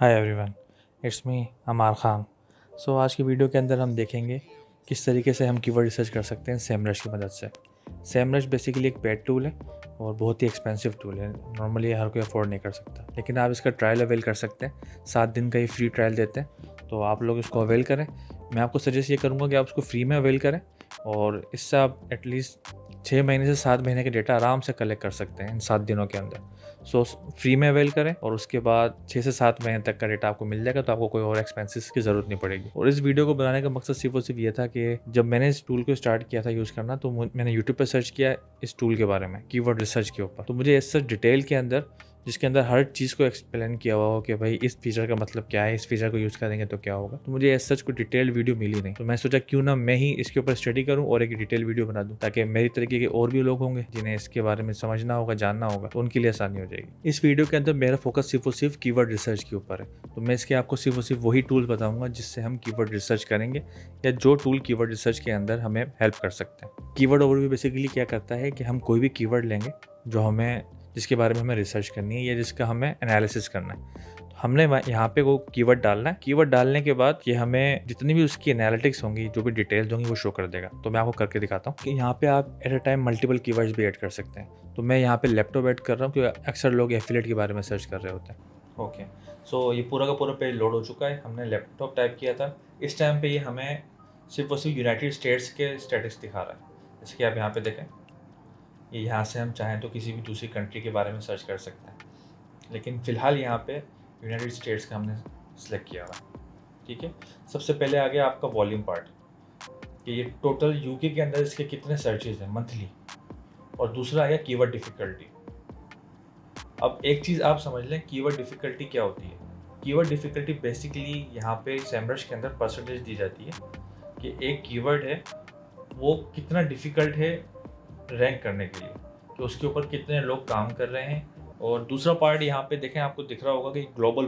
Hi everyone, it's me अमार खान। आज की video के अंदर हम देखेंगे किस तरीके से हम कीवर्ड रिसर्च कर सकते हैं सेमरश की मदद से। सेमरश बेसिकली एक पेड टूल है और बहुत ही एक्सपेंसिव टूल है। नॉर्मली हर कोई अफोर्ड नहीं कर सकता, लेकिन आप इसका ट्रायल अवेल कर सकते हैं। 7 दिन का ही फ्री ट्रायल देते हैं, तो आप लोग इसको अवेल करें। मैं आपको सजेस्ट ये करूँगा कि आप उसको फ्री में अवेल करें और इससे आप एटलीस्ट 6 महीने से 7 महीने के डेटा आराम से कलेक्ट कर सकते हैं इन 7 दिनों के अंदर। फ्री में अवेल करें और उसके बाद 6 से 7 महीने तक का डेटा आपको मिल जाएगा, तो आपको कोई और एक्सपेंसेस की ज़रूरत नहीं पड़ेगी। और इस वीडियो को बनाने का मकसद सिर्फ और सिर्फ ये था कि जब मैंने इस टूल को स्टार्ट किया था यूज़ करना, तो मैंने यूट्यूब पर सर्च किया इस टूल के बारे में, कीवर्ड रिसर्च के ऊपर। तो मुझे इस डिटेल के अंदर, जिसके अंदर हर चीज़ को एक्सप्लेन किया हुआ हो कि भाई इस फीचर का मतलब क्या है, इस फीचर को यूज़ करेंगे तो क्या होगा, तो मुझे एज सच कोई डिटेल वीडियो मिली नहीं। तो मैं सोचा क्यों ना मैं ही इसके ऊपर स्टडी करूं और एक डिटेल वीडियो बना दूं, ताकि मेरी तरीके के और भी लोग होंगे जिन्हें इसके बारे में समझना होगा, जानना होगा, तो उनके लिए आसानी हो जाएगी। इस वीडियो के अंदर मेरा फोकस सिर्फ और सिर्फ कीवर्ड रिसर्च के ऊपर है। तो मैं इसके आपको सिर्फ और सिर्फ वही टूल बताऊंगा जिससे हम कीवर्ड रिसर्च करेंगे, या जो टूल कीवर्ड रिसर्च के अंदर हमें हेल्प कर सकते हैं। कीवर्ड ओवरव्यू बेसिकली क्या करता है कि हम कोई भी कीवर्ड लेंगे जिसके बारे में हमें रिसर्च करनी है या जिसका हमें एनालिसिस करना है। तो हमने यहाँ पे वो कीवर्ड डालना है। कीवर्ड डालने के बाद ये हमें जितनी भी उसकी एनालिटिक्स होंगी, जो भी डिटेल्स होंगी, वो शो कर देगा। तो मैं आपको करके दिखाता हूँ कि यहाँ पे आप at a time multiple keywords भी ऐड कर सकते हैं। तो मैं यहाँ पे लैपटॉप ऐड कर रहा हूँ क्योंकि अक्सर लोग एफिलिएट के बारे में सर्च कर रहे होते हैं। ओके, सो ये पूरा का पूरा पेज लोड हो चुका है। हमने लैपटॉप टाइप किया था। इस टाइम पे ये हमें सिर्फ और सिर्फ यूनाइटेड स्टेट्स के स्टेटिस्टिक्स दिखा रहा है। जैसे कि आप यहाँ पे देखें, ये यहाँ से हम चाहें तो किसी भी दूसरी कंट्री के बारे में सर्च कर सकते हैं, लेकिन फ़िलहाल यहाँ पे यूनाइटेड स्टेट्स का हमने सेलेक्ट किया हुआ है। ठीक है, सबसे पहले आ गया आपका वॉल्यूम पार्ट, कि ये टोटल यूके के अंदर इसके कितने सर्चेज हैं मंथली। और दूसरा आ गया कीवर्ड डिफ़िकल्टी। अब एक चीज़ आप समझ लें, कीवर्ड डिफ़िकल्टी क्या होती है। कीवर्ड डिफ़िकल्टी बेसिकली यहाँ पे सेमरश के अंदर परसेंटेज दी जाती है कि एक कीवर्ड है वो कितना डिफ़िकल्ट है रैंक करने के लिए, कि उसके ऊपर कितने लोग काम कर रहे हैं। और दूसरा पार्ट यहाँ पे देखें, आपको दिख रहा होगा कि ग्लोबल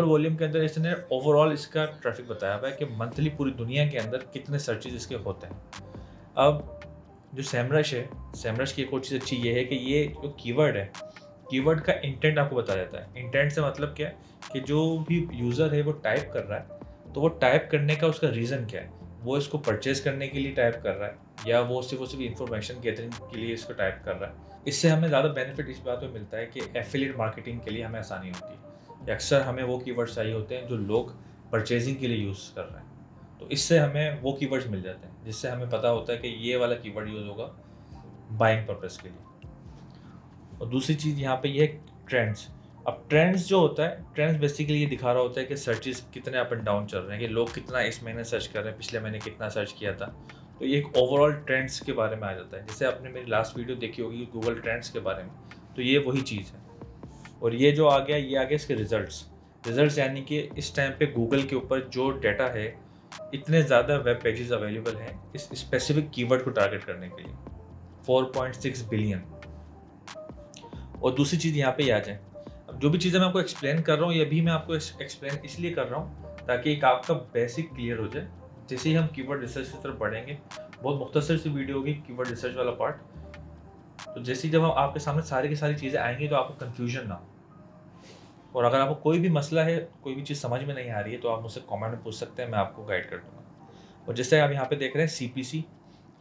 वॉल्यूम के अंदर इसने ओवरऑल इसका ट्रैफिक बताया हुआ है कि मंथली पूरी दुनिया के अंदर कितने सर्चेज इसके होते हैं। अब जो सेमरश की एक और चीज़ अच्छी ये है कि ये जो कीवर्ड है, कीवर्ड का इंटेंट आपको बताया जाता है। इंटेंट से मतलब क्या है कि जो भी यूज़र है वो टाइप कर रहा है, तो वो टाइप करने का उसका रीज़न क्या है। वो इसको परचेज करने के लिए टाइप कर रहा है, या वो सिर्फ इंफॉर्मेशन गैदरिंग के लिए इसको टाइप कर रहा है। इससे हमें ज़्यादा बेनिफिट इस बात में मिलता है कि एफिलिएट मार्केटिंग के लिए हमें आसानी होती है, कि अक्सर हमें वो कीवर्ड्स चाहिए होते हैं जो लोग परचेजिंग के लिए यूज़ कर रहे हैं। तो इससे हमें वो कीवर्ड्स मिल जाते हैं जिससे हमें पता होता है कि ये वाला कीवर्ड यूज़ होगा बाइंग पर्पस के लिए। और दूसरी चीज़ यहाँ पे ये ट्रेंड्स। अब ट्रेंड्स जो होता है, ट्रेंड्स बेसिकली ये दिखा रहा होता है कि सर्चेस कितने अप एंड डाउन चल रहे हैं, कि लोग कितना इस महीने सर्च कर रहे हैं, पिछले महीने कितना सर्च किया था। तो ये एक ओवरऑल ट्रेंड्स के बारे में आ जाता है। जैसे आपने मेरी लास्ट वीडियो देखी होगी गूगल ट्रेंड्स के बारे में, तो ये वही चीज़ है। और ये जो आ गया, ये आ गया इसके रिजल्ट्स, यानी कि इस टाइम पे गूगल के ऊपर जो डाटा है, इतने ज़्यादा वेब पेजेस अवेलेबल हैं इस स्पेसिफिक कीवर्ड को टारगेट करने के लिए, 4.6 बिलियन। और दूसरी चीज़ यहाँ पे आ जाए, अब जो भी चीज़ें मैं आपको एक्सप्लेन कर रहा हूँ, ये भी मैं आपको एक्सप्लेन इसलिए कर रहा हूँ ताकि एक आपका बेसिक क्लियर हो जाए। जैसे ही हम कीवर्ड रिसर्च की तरफ बढ़ेंगे, बहुत मुख्तसर सी वीडियो होगी कीवर्ड रिसर्च वाला पार्ट। तो जैसे ही जब हम आपके सामने सारी की सारी चीज़ें आएंगी, तो आपको कन्फ्यूजन ना हो। और अगर आपको कोई भी मसला है, कोई भी चीज़ समझ में नहीं आ रही है, तो आप मुझसे कमेंट में पूछ सकते हैं, मैं आपको गाइड कर दूँगा। और जैसे आप यहाँ पे देख रहे हैं CPC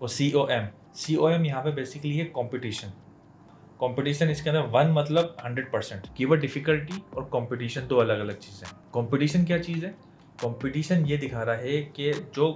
और COM यहाँ पे बेसिकली है कंपटीशन। इसके अंदर 1 मतलब 100%। कीवर्ड डिफिकल्टी और कंपटीशन दो अलग अलग चीज़ें हैं। कंपटीशन क्या चीज़ है? कंपटीशन ये दिखा रहा है कि जो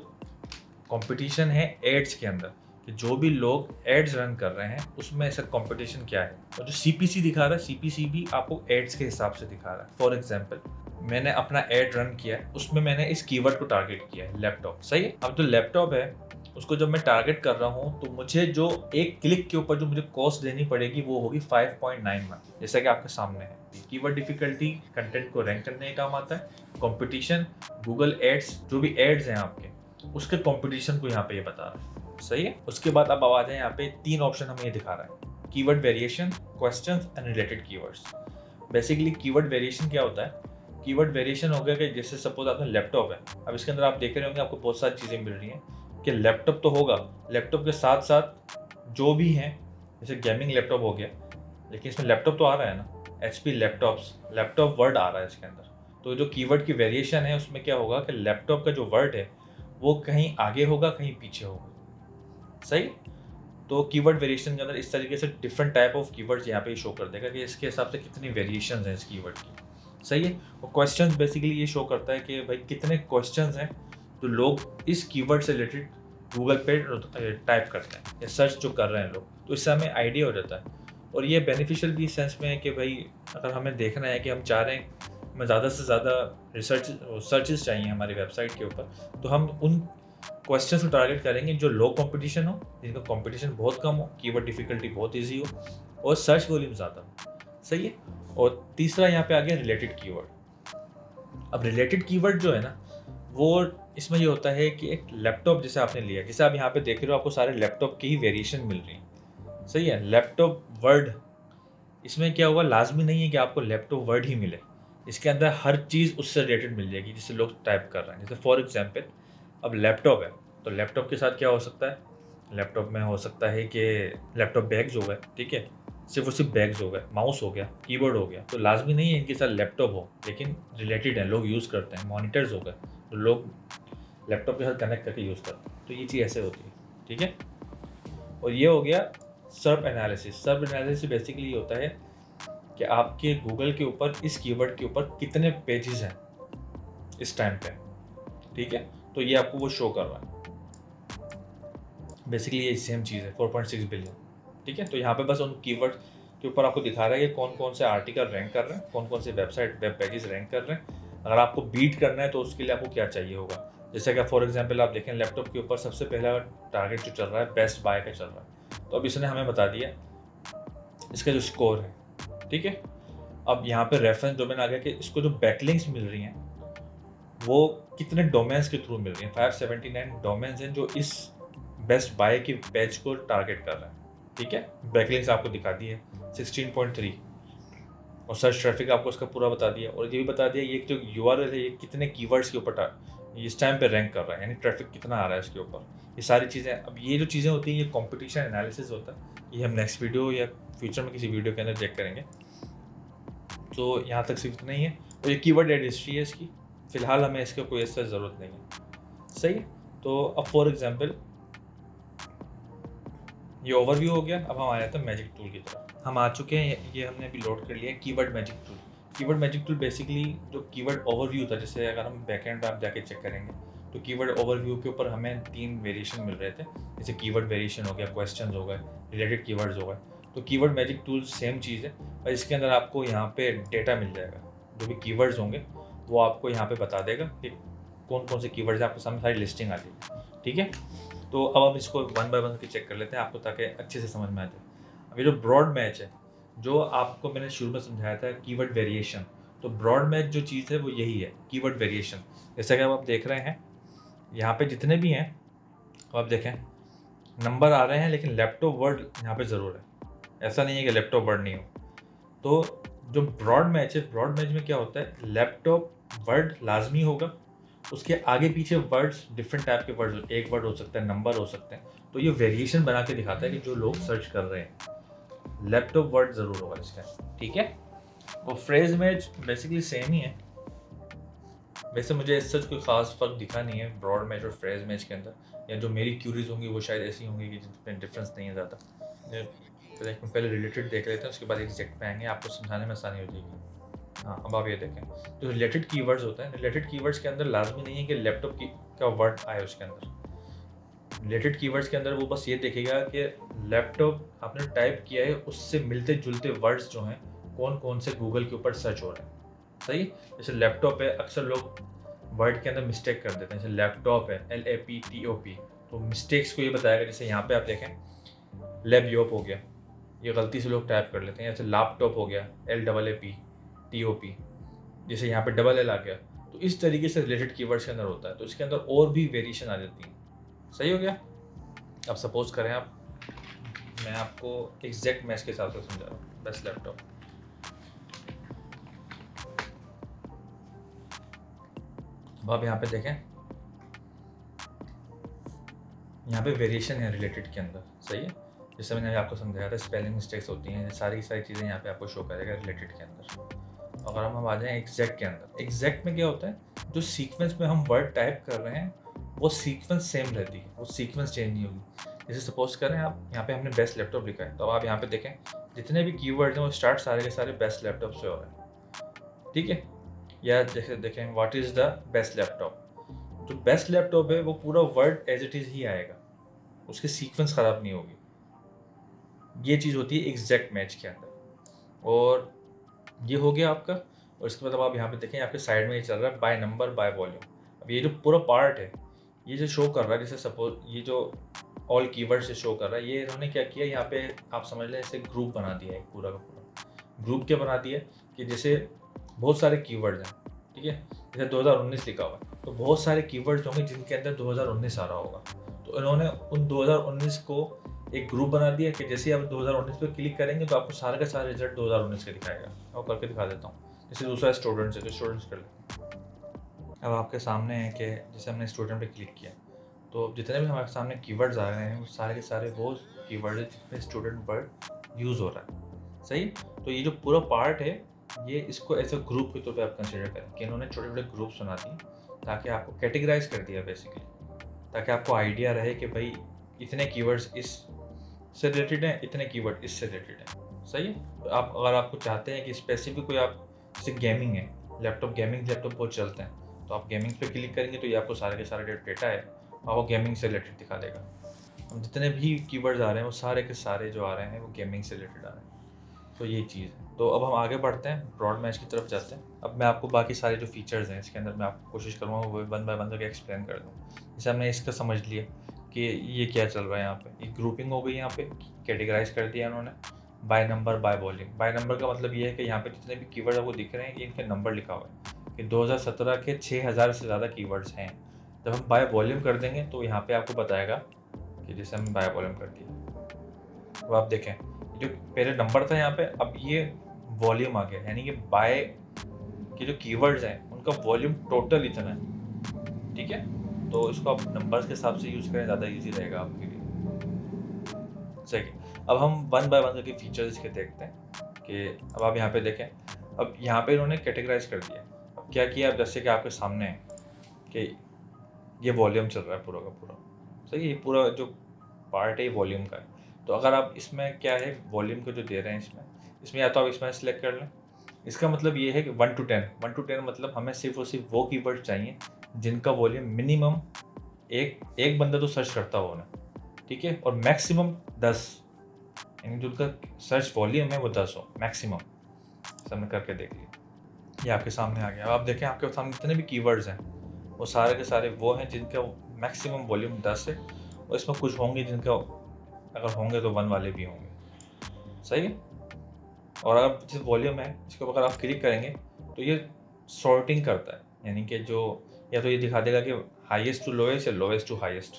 कंपटीशन है एड्स के अंदर, कि जो भी लोग एड्स रन कर रहे हैं उसमें ऐसा कंपटीशन क्या है। और जो CPC दिखा रहा है, CPC भी आपको एड्स के हिसाब से दिखा रहा है। फॉर एग्जाम्पल, मैंने अपना एड रन किया है, उसमें मैंने इस कीवर्ड को टारगेट किया है, लैपटॉप। सही है। अब जो लैपटॉप है उसको जब मैं टारगेट कर रहा हूँ, तो मुझे जो एक क्लिक के ऊपर जो मुझे कॉस्ट देनी पड़ेगी वो होगी 5.91, जैसा कि आपके सामने है। कीवर्ड डिफिकल्टी कंटेंट को रैंक करने का काम आता है। कंपटीशन, गूगल एड्स, जो भी एड्स हैं आपके, उसके कंपटीशन को यहाँ पे ये बता रहा है। सही है। उसके बाद अब आ जाए, यहाँ पे 3 ऑप्शन हमें ये दिखा रहा है, keyword variation, questions and related keywords. Basically keyword variation क्या होता है? कीवर्ड वेरिएशन हो गया कि जैसे सपोज आपने लैपटॉप है, अब इसके अंदर आप देख रहे होंगे आपको बहुत सारी चीज़ें मिल रही हैं, कि लैपटॉप तो होगा, लैपटॉप के साथ साथ जो भी हैं, जैसे गेमिंग लैपटॉप हो गया, लेकिन इसमें लैपटॉप तो आ रहा है ना, HP लैपटॉप वर्ड आ रहा है इसके अंदर। तो जो कीवर्ड की वेरिएशन है उसमें क्या होगा कि लैपटॉप का जो वर्ड है वो कहीं आगे होगा, कहीं पीछे होगा। सही। तो कीवर्ड वेरिएशन के अंदर इस तरीके से डिफरेंट टाइप ऑफ कीवर्ड्स यहाँ पे शो कर देगा कि इसके हिसाब से कितनी वेरिएशंस हैं इस कीवर्ड की। सही है। और क्वेश्चंस बेसिकली ये शो करता है कि भाई कितने क्वेश्चंस हैं जो लोग इस कीवर्ड से रिलेटेड गूगल पे टाइप करते हैं या सर्च जो कर रहे हैं लोग, तो इससे हमें आइडिया हो जाता है। और ये बेनिफिशियल भी इस सेंस में है कि भाई अगर हमें देखना है कि हम चाह रहे हैं हमें ज़्यादा से ज़्यादा सर्चेस चाहिए हमारी वेबसाइट के ऊपर, तो हम उन क्वेश्चंस को टारगेट करेंगे जो लो कंपटीशन हो, जिनका कंपटीशन बहुत कम हो, कीवर्ड डिफिकल्टी बहुत इजी हो और सर्च वॉल्यूम ज़्यादा हो। सही है। और तीसरा यहाँ पे आ गया रिलेटेड कीवर्ड। अब रिलेटेड कीवर्ड जो है ना, वो इसमें ये होता है कि एक लैपटॉप जैसे आपने लिया, जैसे आप यहाँ पे देख रहे हो, आपको सारे लैपटॉप की ही वेरिएशन मिल रही है। सही है। लैपटॉप वर्ड, इसमें क्या होगा, लाजमी नहीं है कि आपको लैपटॉप वर्ड ही मिले, इसके अंदर हर चीज़ उससे रिलेटेड मिल जाएगी जिससे लोग टाइप कर रहे हैं। जैसे फॉर एग्जांपल अब लैपटॉप है, तो लैपटॉप के साथ क्या हो सकता है, लैपटॉप में हो सकता है कि लैपटॉप बैग्स हो गए, ठीक है, सिर्फ और सिर्फ बैग्स हो गए, माउस हो गया, कीबोर्ड हो गया। तो लाजमी नहीं है इनके साथ लैपटॉप हो, लेकिन रिलेटेड है, लोग यूज़ करते हैं। मॉनिटर्स हो गए, तो लोग लैपटॉप के साथ कनेक्ट करके यूज़ करते हैं। तो ये चीज़ ऐसे होती है, ठीक है। और ये हो गया सर्प एनालिसिस। सर्प एनालिसिस बेसिकली ये होता है कि आपके गूगल के ऊपर इस कीवर्ड के ऊपर कितने पेजेस हैं इस टाइम पे, ठीक है। तो ये आपको वो शो कर रहा है। बेसिकली ये सेम चीज़ है, 4.6 बिलियन, ठीक है। तो यहाँ पे बस उन कीवर्ड के ऊपर आपको दिखा रहा है कि कौन कौन से आर्टिकल रैंक कर रहे हैं, कौन कौन से वेबसाइट वेब पेजेस रैंक कर रहे हैं। अगर आपको बीट करना है तो उसके लिए आपको क्या चाहिए होगा। जैसे कि फॉर एग्जांपल आप देखें लैपटॉप के ऊपर सबसे पहला टारगेट जो चल रहा है बेस्ट बाय का चल रहा है, तो अब इसने हमें बता दिया इसका जो स्कोर है, ठीक है। अब यहाँ पे रेफरेंस डोमेन आ गया कि इसको जो बैकलिंक्स मिल रही हैं वो कितने डोमेन्स के थ्रू मिल रही हैं। 579 डोमेन्स हैं जो इस बेस्ट बाय की पेज को टारगेट कर रहे हैं, ठीक है। बैकलिंक्स आपको दिखा दी है 16.3 और सर्च ट्रैफिक आपको इसका पूरा बता दिया। और ये भी बता दिया ये जो यूआरएल है ये कितने कीवर्ड्स के ऊपर इस टाइम पे रैंक कर रहा है, यानी ट्रैफिक कितना आ रहा है इसके ऊपर। ये सारी चीज़ें, अब ये जो चीज़ें होती हैं ये कंपटीशन एनालिसिस होता है। ये हम नेक्स्ट वीडियो या फ्यूचर में किसी वीडियो के अंदर चेक करेंगे। तो यहाँ तक सिर्फ इतना ही है। और ये कीवर्ड एड हिस्ट्री है इसकी, फ़िलहाल हमें इसका कोई ऐसा ज़रूरत नहीं है। सही है। तो अब फॉर एग्जांपल ये ओवरव्यू हो गया। अब हम आ जाते हैं मैजिक टूल की तरफ। हम आ चुके हैं, ये हमने अभी लोड कर लिया है keyword magic tool. Keyword magic tool basically जो कीवर्ड ओवरव्यू था, जैसे अगर हम बैकएंड पे आप जाके चेक करेंगे तो कीवर्ड ओवरव्यू के ऊपर हमें 3 वेरिएशन मिल रहे थे। जैसे कीवर्ड वेरिएशन हो गया, क्वेश्चंस हो गए, रिलेटेड कीवर्ड्स हो गए। तो कीवर्ड मैजिक टूल सेम चीज़ है और इसके अंदर आपको यहाँ पे डेटा मिल जाएगा। जो भी कीवर्ड्स होंगे वो आपको यहाँ पे बता देगा कि कौन कौन से कीवर्ड्स हैं, आपके सामने सारी लिस्टिंग आ जाएगी, ठीक है। तो अब हम इसको वन बाय वन के चेक कर लेते हैं आपको, ताकि अच्छे से समझ में आ जाए। अब ये जो ब्रॉड मैच है, जो आपको मैंने शुरू में समझाया था कीवर्ड वेरिएशन, तो ब्रॉड मैच जो चीज़ है वो यही है, कीवर्ड वेरिएशन। जैसा कि आप देख रहे हैं यहाँ पे जितने भी हैं, आप देखें नंबर आ रहे हैं, लेकिन लैपटॉप वर्ड यहाँ पे ज़रूर है। ऐसा नहीं है कि लैपटॉप वर्ड नहीं हो। तो जो ब्रॉड मैच है, ब्रॉड मैच में क्या होता है, लैपटॉप वर्ड लाजमी होगा, उसके आगे पीछे वर्ड्स डिफरेंट टाइप के वर्ड्स, एक वर्ड हो सकता है, नंबर हो सकते हैं। तो ये वेरिएशन बना के दिखाता है कि जो लोग सर्च कर रहे हैं लैपटॉप वर्ड ज़रूर होगा इसका, ठीक है। और फ्रेज मैच बेसिकली सेम ही है। वैसे मुझे इस सच कोई ख़ास फ़र्क दिखा नहीं है ब्रॉड मैच और फ्रेज मैच के अंदर, या जो मेरी क्यूरीज होंगी वो शायद ऐसी होंगी कि जिसमें डिफरेंस नहीं है ज़्यादा। पहले रिलेटेड देख लेते हैं, उसके बाद एग्जैक्ट पे आएंगे, आपको समझाने में आसानी हो जाएगी। हाँ, अब आप ये देखें जो रिलेटेड कीवर्ड्स होते हैं, रिलेटेड कीवर्ड्स के अंदर लाजमी नहीं है कि लैपटॉप की का वर्ड आए उसके अंदर। रिलेटेड कीवर्ड्स के अंदर वो बस ये देखेगा कि लैपटॉप आपने टाइप किया है उससे मिलते जुलते वर्ड्स जो हैं कौन कौन से गूगल के ऊपर सर्च हो रहे हैं। सही। जैसे लैपटॉप है, अक्सर लोग वर्ड के अंदर मिस्टेक कर देते हैं। जैसे लैपटॉप है LAPTOP, तो मिस्टेक्स को ये बताएगा। जैसे यहाँ पे आप देखें लैपटॉप हो गया, ये गलती से लोग टाइप कर लेते हैं। जैसे लैपटॉप हो गया LAAPTOP, जैसे यहाँ पे डबल L आ गया। तो इस तरीके से रिलेटेड कीवर्ड्स के अंदर होता है, तो इसके अंदर और भी वेरिएशन आ जाती है। सही हो गया। अब सपोज करें मैं आपको एग्जैक्ट मैच के हिसाब से समझा रहा हूँ। बेस्ट लैपटॉप, अब आप यहाँ पे देखें, यहाँ पे वेरिएशन है रिलेटेड के अंदर। सही है। जैसे मैंने आपको समझाया था स्पेलिंग मिस्टेक्स होती हैं, सारी चीज़ें यहाँ पे आपको शो करेगा रिलेटेड के अंदर। अगर हम आ जाएँ एग्जैक्ट के अंदर, एग्जैक्ट में क्या होता है, जो सीक्वेंस में हम वर्ड टाइप कर रहे हैं वो सीक्वेंस सेम रहती है, वो सीक्वेंस चेंज नहीं होगी। जैसे सपोज करें आप यहाँ पे हमने बेस्ट लैपटॉप लिखा है, तो आप यहाँ पे देखें जितने भी कीवर्ड्स हैं वो स्टार्ट सारे के सारे बेस्ट लैपटॉप से हो रहे हैं, ठीक है। या जैसे देखें what is the best laptop, जो बेस्ट लैपटॉप है वो पूरा वर्ड एज इट इज़ ही आएगा, उसकी सीक्वेंस ख़राब नहीं होगी। ये चीज़ होती है एग्जैक्ट मैच के अंदर। और ये हो गया आपका। और इसके बाद अब आप यहाँ पे देखें आपके साइड में ये चल रहा है बाय नंबर बाय वॉल्यूम। अब ये जो पूरा पार्ट है ये जो शो कर रहा है, जैसे सपोज ये जो ऑल कीवर्ड से शो कर रहा है, ये इन्होंने क्या किया यहाँ पे आप समझ लें इसे ग्रुप बना दिया है, एक पूरा का पूरा ग्रुप क्या बना दिया कि जैसे बहुत सारे कीवर्ड्स हैं, ठीक है। जैसे 2019 लिखा हुआ है तो बहुत सारे कीवर्ड्स होंगे जिनके अंदर 2019 आ रहा होगा, तो इन्होंने उन 2019 को एक ग्रुप बना दिया कि जैसे आप 2019 पे क्लिक करेंगे तो आपको सारे का सारा रिजल्ट 2019 का दिखाएगा। और करके दिखा देता हूँ। जैसे दूसरा स्टूडेंट्स है तो स्टूडेंट्स कर लें। अब आपके सामने है कि जैसे हमने स्टूडेंट पे क्लिक किया तो जितने भी हमारे सामने कीवर्ड्स आ रहे हैं वो सारे के सारे वो कीवर्ड है जिसमें स्टूडेंट वर्ड यूज़ हो रहा है, सही। तो ये जो पूरा पार्ट है ये इसको ऐसे ग्रुप के तौर पे आप कंसिडर करें कि इन्होंने छोटे छोटे ग्रुप्स बना दिए ताकि आपको कैटेगराइज कर दिया बेसिकली, ताकि आपको आइडिया रहे कि भाई इतने कीवर्ड्स इस से रिलेटेड हैं, इतने कीवर्ड इससे रिलेटेड हैं, सही है। तो आप अगर आपको चाहते हैं कि स्पेसिफिक कोई आप जैसे गेमिंग है, गेमिंग लैपटॉप बहुत चलते हैं, तो आप गेमिंग पे क्लिक करेंगे तो ये आपको सारे के सारे डेटा है आपको गेमिंग से रिलेटेड दिखा देगा। अब जितने भी कीवर्ड्स आ रहे हैं वो सारे के सारे जो आ रहे हैं वो गेमिंग से रिलेटेड आ रहे हैं। तो ये चीज़ है। तो अब हम आगे बढ़ते हैं, ब्रॉड मैच की तरफ जाते हैं। अब मैं आपको बाकी सारे जो फीचर्स हैं इसके अंदर मैं आपको कोशिश करूँगा वो वन बाय वन करके एक्सप्लेन कर दूँ। जैसे हमने इसका समझ लिया कि ये क्या चल रहा है यहाँ पे, ये ग्रुपिंग हो गई, यहाँ पे कैटेगराइज कर दिया उन्होंने by number by volume. By number का मतलब ये है कि यहाँ पे जितने भी कीवर्ड आपको दिख रहे हैं ये इनके नंबर लिखा हुआ है कि 2017 के 6000 से ज़्यादा कीवर्ड्स हैं। जब हम बाय वॉल्यूम कर देंगे तो यहाँ पे आपको बताएगा कि जैसे हम बाय वॉल्यूम कर दिया तो आप देखें जो पहले नंबर था यहाँ पे अब ये वॉल्यूम आ गया, यानी कि बाय के जो कीवर्ड्स हैं उनका वॉल्यूम टोटल इतना है, ठीक है। तो इसको आप नंबर्स के हिसाब से यूज़ करें, ज़्यादा इजी रहेगा आपके लिए, सही। अब हम वन बाय वन करके फीचर्स इसके देखते हैं कि अब आप यहाँ पे देखें। अब यहाँ पे इन्होंने कैटेगराइज कर दिया। अब क्या किया, अब जैसे कि आपके सामने है कि ये वॉल्यूम चल रहा है पूरा का पूरा, सही। ये पूरा जो पार्ट है ये वॉल्यूम का है। तो अगर आप इसमें क्या है वॉल्यूम को जो दे रहे हैं इसमें या तो आप इसमें सेलेक्ट कर लें। इसका मतलब ये है कि 1 to 10 मतलब हमें सिर्फ और सिर्फ वो कीवर्ड चाहिए जिनका वॉल्यूम मिनिमम एक बंदा तो सर्च करता हो ना, ठीक है, और मैक्सिमम 10, यानी जो उनका सर्च वॉल्यूम है वो 10 हो मैक्सिमम। हमने करके देख लिया, ये आपके सामने आ गया। अब आप देखें आपके सामने जितने भी कीवर्ड्स हैं वो सारे के सारे वो हैं जिनका मैक्सिमम वॉल्यूम 10 है, और इसमें कुछ होंगे जिनका अगर होंगे तो 1 वाले भी होंगे, सही है। और अगर जिस वॉल्यूम है इसके ऊपर अगर आप क्लिक करेंगे तो ये सॉर्टिंग करता है, यानी कि जो या तो ये दिखा देगा कि हाईएस्ट टू लोएस्ट या लोएस्ट टू हाईएस्ट,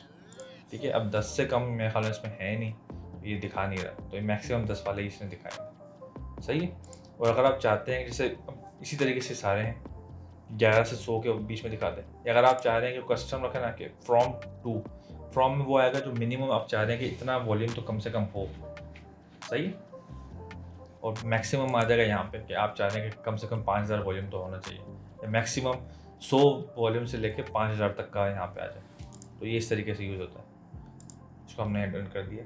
ठीक है। अब 10 से कम मेरे ख्याल में इसमें है ही नहीं, तो ये दिखा नहीं रहा, तो ये मैक्सिमम 10 वाले ही इसने दिखाया, सही है। और अगर आप चाहते हैं जैसे इसी तरीके से सारे हैं 11 से 100 के बीच में दिखा दें, या अगर आप चाह रहे हैं कि कस्टम रखें ना कि फ्रॉम में वो आएगा जो मिनिमम आप चाह रहे हैं कि इतना वॉल्यूम तो कम से कम हो, सही। और मैक्सिमम आ जाएगा यहाँ पे कि आप चाह रहे हैं कि कम से कम 5000 वॉल्यूम तो होना चाहिए, या मैक्सिमम 100 वॉल्यूम से लेके 5000 तक का यहाँ पे आ जाए। तो ये इस तरीके से यूज़ होता है। इसको हमने डन कर दिया।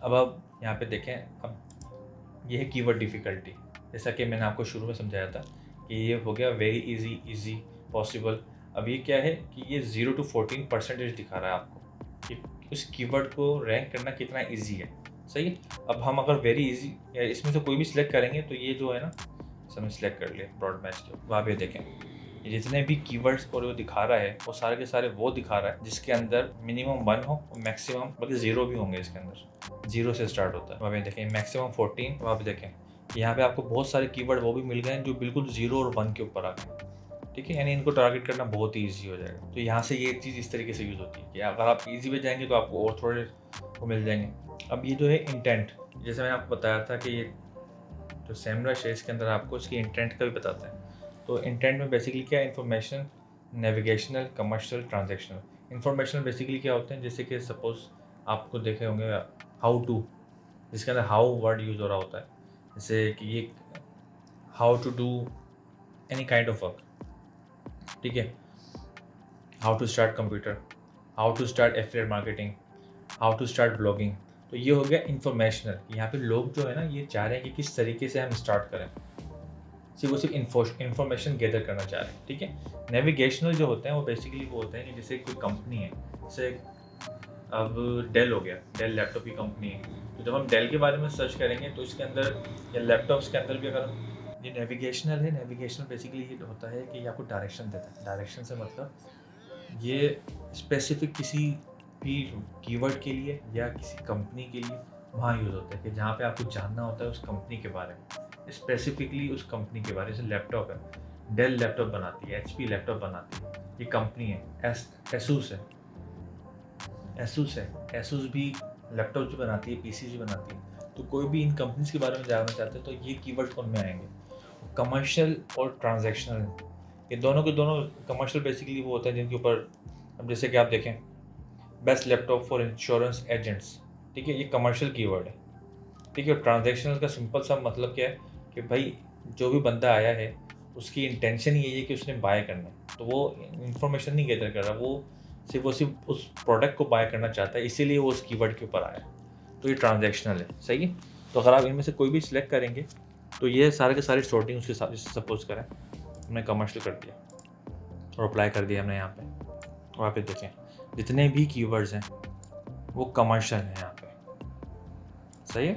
अब आप यहाँ पे देखें, अब ये है कीवर्ड डिफ़िकल्टी। जैसा कि मैंने आपको शुरू में समझाया था कि ये हो गया वेरी इजी पॉसिबल। अब ये क्या है कि ये 0 to 14% दिखा रहा है आपको कि उस कीवर्ड को रैंक करना कितना ईजी है, सही है। अब हम अगर वेरी इजी या इसमें से कोई भी सिलेक्ट करेंगे तो ये जो है ना हमने सेलेक्ट कर लिया ब्रॉड मैच के, वहाँ पे देखें ये जितने भी कीवर्ड्स और वो दिखा रहा है वो सारे के सारे वो दिखा रहा है जिसके अंदर मिनिमम 1 हो और मैक्सिमम बल्कि 0 भी होंगे, इसके अंदर 0 से स्टार्ट होता है। वहाँ पे देखें मैक्सिमम 14, वहाँ पे देखें यहाँ पे आपको बहुत सारे कीवर्ड वो भी मिल गए हैं जो बिल्कुल 0 और 1 के ऊपर आ गए, ठीक है। यानी इनको टारगेट करना बहुत ही ईजी हो जाएगा। तो यहाँ से ये चीज़ इस तरीके से यूज़ होती है कि अगर आप ईजी पे जाएंगे तो आपको और थोड़े वो मिल जाएंगे। अब ये जो है इंटेंट, जैसे मैंने आपको बताया था कि ये जो सेमरश है इसके अंदर आपको इसकी इंटेंट का भी बताता है। तो इंटेंट में बेसिकली क्या है, information, navigational, commercial, transactional. Informational basically क्या होते हैं, जैसे कि सपोज आपको देखे होंगे हाउ टू, जिसके अंदर हाउ वर्ड यूज़ हो रहा होता है, जैसे कि ये how to do any kind of work, ठीक है। How to start computer, how to start affiliate marketing, how to start blogging. तो ये हो गया इंफॉर्मेशनल। यहाँ पे लोग जो है ना ये चाह रहे हैं कि किस तरीके से हम स्टार्ट करें, सिर्फ वो सिर्फ इन्फॉर्मेशन गैदर करना चाह रहे हैं, ठीक है। नेविगेशनल जो होते हैं वो बेसिकली वो होते हैं कि जैसे कोई कंपनी है, जैसे अब डेल हो गया, डेल लैपटॉप की कंपनी है, तो जब हम डेल के बारे में सर्च करेंगे तो इसके अंदर या लैपटॉप्स के अंदर भी अगर ये नेविगेशनल है, नेविगेशनल बेसिकली ये होता है कि ये आपको डायरेक्शन देता है। डायरेक्शन से मतलब ये स्पेसिफिक किसी भी कीवर्ड के लिए या किसी कंपनी के लिए वहाँ यूज़ होता है कि जहाँ पे आपको जानना होता है उस कंपनी के बारे में, स्पेसिफिकली उस कंपनी के बारे में। जैसे लैपटॉप है, डेल लैपटॉप बनाती है, HP लैपटॉप बनाती है, ये कंपनी है। एसूस है, एसूस भी लैपटॉप जो बनाती है, PC जो बनाती है। तो कोई भी इन कंपनीज के बारे में जानना चाहते हैं तो ये कीवर्ड कौन में आएंगे, कमर्शियल और ट्रांजैक्शनल। ये दोनों के दोनों, कमर्शियल बेसिकली वो होता है जिनके ऊपर, अब जैसे कि आप देखें best laptop for insurance agents, ठीक है, ये कमर्शियल कीवर्ड है, ठीक है। ट्रांजैक्शनल का सिंपल सा मतलब क्या है कि भाई जो भी बंदा आया है उसकी इंटेंशन यही है कि उसने बाय करना है, तो वो इन्फॉर्मेशन नहीं गैदर कर रहा, वो सिर्फ उस प्रोडक्ट को बाय करना चाहता है, इसीलिए वो उस कीवर्ड के ऊपर आया है। तो ये ट्रांजैक्शनल है, सही है। तो अगर आप इनमें से कोई भी सिलेक्ट करेंगे तो ये सारे के सारे सॉर्टिंग उसके साथ, सपोज करें हमने कमर्शियल कर दिया और अप्लाई कर दिया हमने यहाँ पे, वहाँ पे देखें जितने भी कीवर्ड्स हैं वो कमर्शियल हैं यहाँ पे, सही है।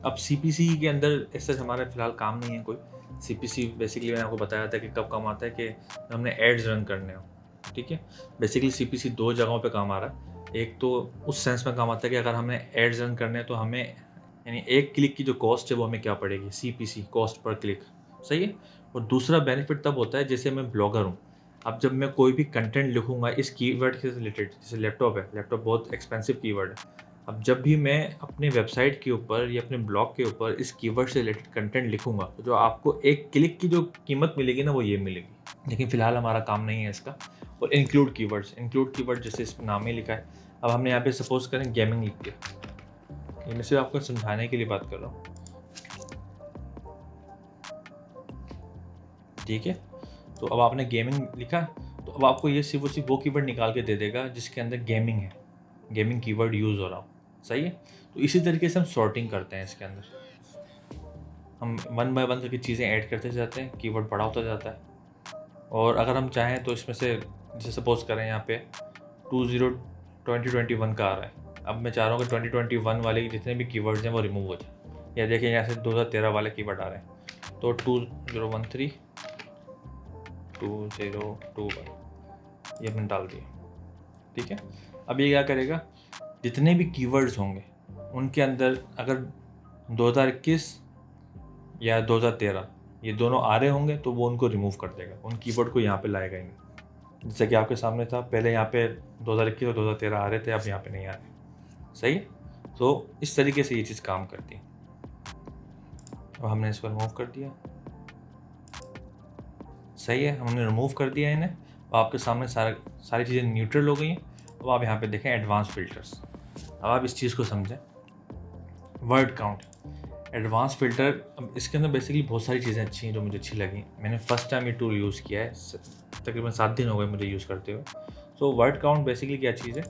अब CPC के अंदर ऐसे हमारे फिलहाल काम नहीं है कोई। CPC बेसिकली मैंने आपको बताया था कि कब काम आता है, कि हमने एड्स रन करने हो, ठीक है। बेसिकली CPC दो जगहों पे काम आ रहा है। एक तो उस सेंस में काम आता है कि अगर हमने एड्स रन करने हैं तो हमें, यानी एक क्लिक की जो कॉस्ट है वो हमें क्या पड़ेगी, CPC, कॉस्ट पर क्लिक, सही है। और दूसरा बेनिफिट तब होता है जैसे मैं ब्लॉगर हूँ, अब जब मैं कोई भी कंटेंट लिखूंगा इस कीवर्ड से रिलेटेड, जैसे लैपटॉप है, लैपटॉप बहुत एक्सपेंसिव कीवर्ड है। अब जब भी मैं अपने वेबसाइट के ऊपर या अपने ब्लॉग के ऊपर इस कीवर्ड से रिलेटेड कंटेंट लिखूंगा तो जो आपको एक क्लिक की जो कीमत मिलेगी ना वो ये मिलेगी। लेकिन फिलहाल हमारा काम नहीं है इसका। और इंक्लूड कीवर्ड जैसे इस नाम में लिखा है, अब हमने यहाँ पे सपोज करें गेमिंग लिख दिया, ये मैं सिर्फ आपको समझाने के लिए बात कर रहा हूँ, ठीक है। तो अब आपने गेमिंग लिखा तो अब आपको ये सिर्फ वो कीवर्ड निकाल के दे देगा जिसके अंदर गेमिंग है, गेमिंग कीवर्ड यूज़ हो रहा हो, सही है। तो इसी तरीके से हम सॉर्टिंग करते हैं इसके अंदर, हम वन बाय वन करके चीज़ें ऐड करते जाते हैं, कीवर्ड बड़ा होता जाता है। और अगर हम चाहें तो इसमें से जैसे सपोज करें यहाँ पे 2021 का आ रहा है, अब मैं चाह रहा हूँ कि 2021 वाले जितने भी कीवर्ड्स हैं वो रिमूव हो जाए। या देखिए यहाँ से 2013 वाले कीवर्ड आ रहे हैं, तो 2013 2021 ये मैंने डाल दिया, ठीक है। अब ये क्या करेगा, जितने भी कीवर्ड्स होंगे उनके अंदर अगर 2021 या 2013 ये दोनों आ रहे होंगे तो वो उनको रिमूव कर देगा, उन कीवर्ड को यहाँ पे लाएगा ही नहीं। जैसे कि आपके सामने था, पहले यहाँ पे 2021 और 2013 आ रहे थे, अब यहाँ पे नहीं आ रहे, सही है। तो इस तरीके से ये चीज़ काम करती है। अब हमने इसको रिमूव कर दिया, सही है, हमने रिमूव कर दिया इन्हें। अब आपके सामने सारी चीज़ें न्यूट्रल हो गई हैं। अब आप यहाँ पे देखें एडवांस फिल्टर्स। अब आप इस चीज़ को समझें, वर्ड काउंट, एडवांस फिल्टर। अब इसके अंदर बेसिकली बहुत सारी चीज़ें अच्छी हैं जो मुझे अच्छी लगी। मैंने फर्स्ट टाइम ये टूल यूज़ किया है, तकरीबन 7 दिन हो गए मुझे यूज़ करते हुए। सो वर्ड काउंट बेसिकली क्या चीज़ है,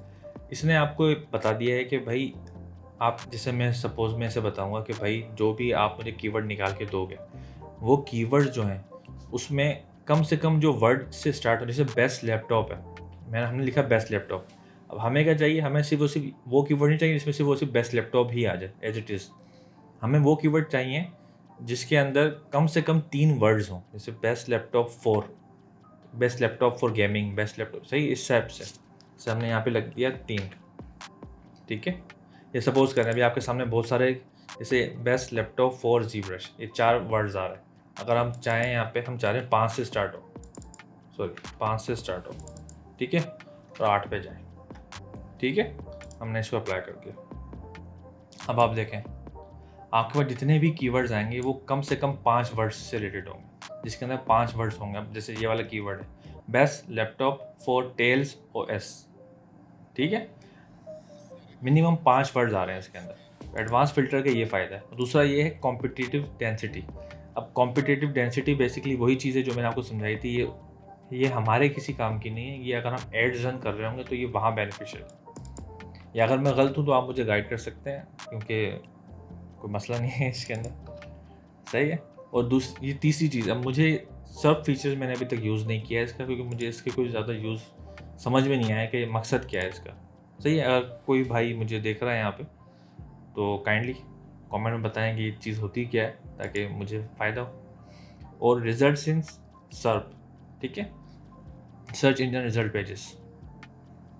इसने आपको बता दिया है कि भाई आप, जैसे मैं सपोज़ मैं ऐसे बताऊँगा कि भाई जो भी आप मुझे कीवर्ड निकाल के दोगे वो कीवर्ड जो हैं उसमें कम से कम जो वर्ड से स्टार्ट हो, जैसे बेस्ट लैपटॉप है, हमने लिखा बेस्ट लैपटॉप। अब हमें क्या चाहिए, हमें सिर्फ वो कीवर्ड नहीं चाहिए जिसमें सिर्फ बेस्ट लैपटॉप ही आ जाए एज इट इज़। हमें वो कीवर्ड चाहिए जिसके अंदर कम से कम 3 वर्ड्स हों, जैसे best laptop for gaming, best laptop, सही, इस टाइप से हमने यहाँ पे लग दिया 3, ठीक है। ये सपोज करें अभी आपके सामने बहुत सारे, जैसे बेस्ट लैपटॉप फॉर ZBrush, ये 4 वर्ड्स आ रहे हैं। अगर हम चाहें यहाँ पे, हम चाह रहे हैं 5 से स्टार्ट हो, ठीक है, और 8 पे जाएं, ठीक है। हमने इसको अप्लाई कर दिया। अब आप देखें आपके पास जितने भी कीवर्ड्स आएंगे वो कम से कम 5 वर्ड्स से रिलेटेड होंगे, जिसके अंदर 5 वर्ड्स होंगे। अब जैसे ये वाला कीवर्ड है best laptop for Tails OS, ठीक है, मिनिमम 5 वर्ड्स आ रहे हैं इसके अंदर। एडवांस फ़िल्टर का ये फ़ायदा है। दूसरा ये है कॉम्पिटिटिव डेंसिटी। अब कॉम्पिटिटिव डेंसिटी बेसिकली वही चीज़ है जो मैंने आपको समझाई थी। ये हमारे किसी काम की नहीं है। ये अगर हम एड्स रन कर रहे होंगे तो ये वहाँ बेनिफिशियल है। या अगर मैं गलत हूँ तो आप मुझे गाइड कर सकते हैं, क्योंकि कोई मसला नहीं है इसके अंदर। सही है। और ये तीसरी चीज़, अब मुझे सब फीचर्स मैंने अभी तक यूज़ नहीं किया है इसका, क्योंकि मुझे इसके कोई ज़्यादा यूज़ समझ में नहीं आया कि मकसद क्या है इसका। सही है। अगर कोई भाई मुझे देख रहा है यहाँ पे तो काइंडली कमेंट में बताएं कि ये चीज़ होती क्या है, ताकि मुझे फ़ायदा हो। और रिजल्ट्स इन सर्प, ठीक है, सर्च इंजन रिजल्ट पेजेस।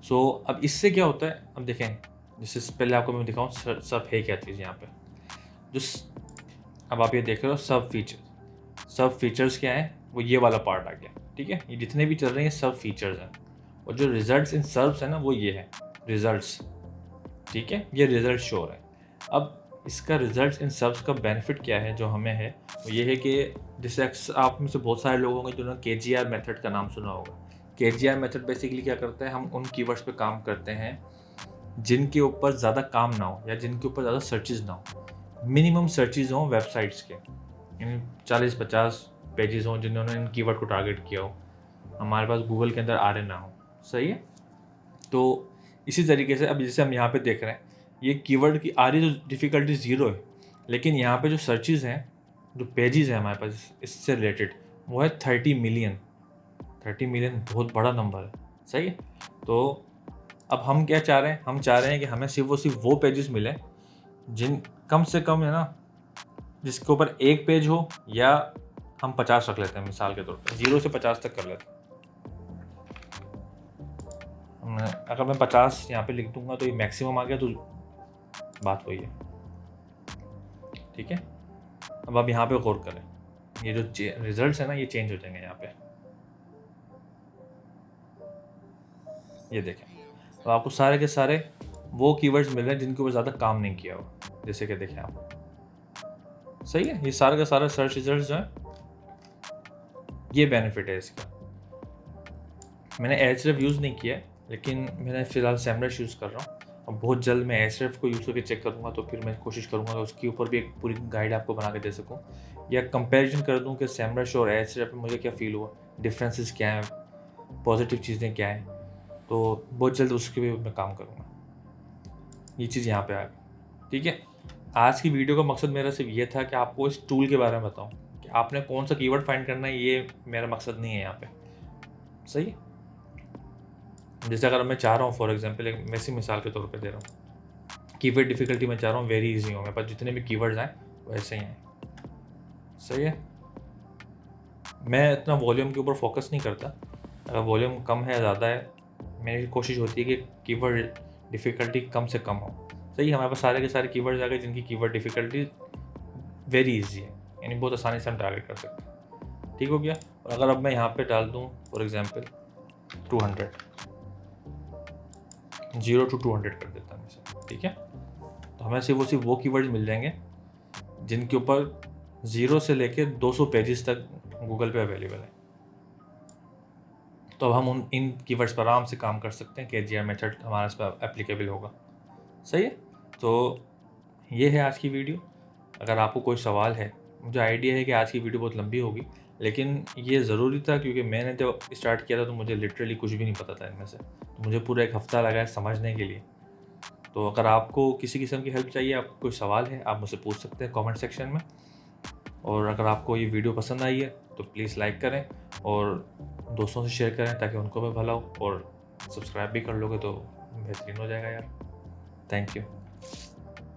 सो अब इससे क्या होता है, अब देखें, जैसे पहले आपको मैं दिखाऊँ सब है क्या चीज़ यहाँ पे। अब आप ये देख रहे हो सब फीचर्स क्या है, वो ये वाला पार्ट आ गया। ठीक है, ये जितने भी चल रहे हैं सब फीचर्स हैं। और जो रिजल्ट्स इन सर्व्स है ना, वो ये है रिजल्ट्स। ठीक है, ये रिजल्ट शो है। अब इसका रिजल्ट्स इन सर्व्स का बेनिफिट क्या है जो हमें है, वो ये है कि जैसे आप में से बहुत सारे लोग होंगे जिन्होंने KGR मेथड का नाम सुना होगा। KGR मेथड बेसिकली क्या करता है, हम उन कीवर्ड्स पे काम करते हैं जिनके ऊपर ज़्यादा काम ना हो या जिनके ऊपर ज़्यादा सर्चेज ना हो। मिनिमम सर्चेज हों वेबसाइट्स के, यानी 40-50 पेजेस हों जिन्होंने इन कीवर्ड को टारगेट किया हो, हमारे पास गूगल के अंदर आ रहे ना हो। सही है। तो इसी तरीके से अब जैसे हम यहाँ पे देख रहे हैं, ये कीवर्ड की आ रही तो डिफ़िकल्टी 0 है, लेकिन यहाँ पे जो सर्चेज हैं, जो पेजेस हैं हमारे पास इससे रिलेटेड, वो है 30 मिलियन। 30 मिलियन बहुत बड़ा नंबर है। सही है। तो अब हम क्या चाह रहे हैं, हम चाह रहे हैं कि हमें सिर्फ वो पेजेस मिले जिन कम से कम है ना, जिसके ऊपर एक पेज हो, या हम 50 रख लेते हैं मिसाल के तौर पर, 0 से 50 तक कर लेते हैं। अगर मैं 50 यहाँ पे लिख दूंगा तो ये मैक्सिमम आ गया, तो बात वही है। ठीक है। अब आप यहाँ पे गौर करें, ये जो रिजल्ट्स है ना, ये चेंज हो जाएंगे यहाँ पे। ये देखें, तो आपको सारे के सारे वो कीवर्ड्स मिल रहे हैं जिनके ऊपर ज़्यादा काम नहीं किया हो। जैसे कि देखें आप, सही है, ये सारे का सारा सर्च रिजल्ट जो है, ये बेनिफिट है इसका। मैंने एचरेफ यूज़ नहीं किया है, लेकिन मैंने फ़िलहाल सेमरश यूज़ कर रहा हूँ। और बहुत जल्द मैं एचरेफ को यूज़ करके चेक करूँगा, तो फिर मैं कोशिश करूँगा कि उसके ऊपर भी एक पूरी गाइड आपको बना के दे सकूँ, या कंपैरिजन कर दूँ कि सेमरश और एचरेफ में मुझे क्या फ़ील हुआ, डिफरेंसेस क्या हैं, पॉजिटिव चीज़ें क्या हैं। तो बहुत जल्द उसके भी मैं काम करूँगा। ये चीज़ यहाँ पे आ गई। ठीक है। आज की वीडियो का मकसद मेरा सिर्फ ये था कि आपको इस टूल के बारे में बताऊँ कि आपने कौन सा कीवर्ड फाइंड करना है। ये मेरा मकसद नहीं है यहाँ पे। सही है। जैसे अगर मैं चाह रहा हूँ, फॉर एग्जांपल एक वैसी मिसाल के तौर पे दे रहा हूँ, कीवर्ड डिफ़िकल्टी मैं चाह रहा हूँ वेरी इजी हो, मेरे पास जितने भी कीवर्ड्स आए वैसे ही हैं। सही है। मैं इतना वॉल्यूम के ऊपर फोकस नहीं करता। अगर वॉल्यूम कम है ज़्यादा है, मेरी कोशिश होती है कि कीवर्ड डिफ़िकल्टी कम से कम हो। सही है। हमारे पास सारे के सारे कीवर्ड्स आ गए जिनकी कीवर्ड डिफ़िकल्टी वेरी इजी है, यानी बहुत आसानी से हम टारगेट कर सकते हैं। ठीक हो गया। और अगर अब मैं यहाँ पे डाल दूँ फॉर एग्जांपल 200, 0 to 200 कर देता हूँ इसे। ठीक है। तो हमें सिर्फ वो कीवर्ड्स मिल जाएंगे जिनके ऊपर 0 से लेकर 200 पेजेस तक गूगल पे अवेलेबल है। तो अब हम इन कीवर्ड्स पर आराम से काम कर सकते हैं। KGR मेथड हमारे इस पर एप्लीकेबल होगा। सही है। तो ये है आज की वीडियो। अगर आपको कोई सवाल है, मुझे आइडिया है कि आज की वीडियो बहुत लंबी होगी, लेकिन ये ज़रूरी था क्योंकि मैंने जब स्टार्ट किया था तो मुझे लिटरली कुछ भी नहीं पता था इनमें से। तो मुझे पूरा 1 हफ़्ता लगा है समझने के लिए। तो अगर आपको किसी किस्म की हेल्प चाहिए, आपको कोई सवाल है, आप मुझसे पूछ सकते हैं कमेंट सेक्शन में। और अगर आपको ये वीडियो पसंद आई है तो प्लीज़ लाइक करें और दोस्तों से शेयर करें ताकि उनको भी भला हो, और सब्सक्राइब भी कर लोगे तो बेहतरीन हो जाएगा यार। Thank you.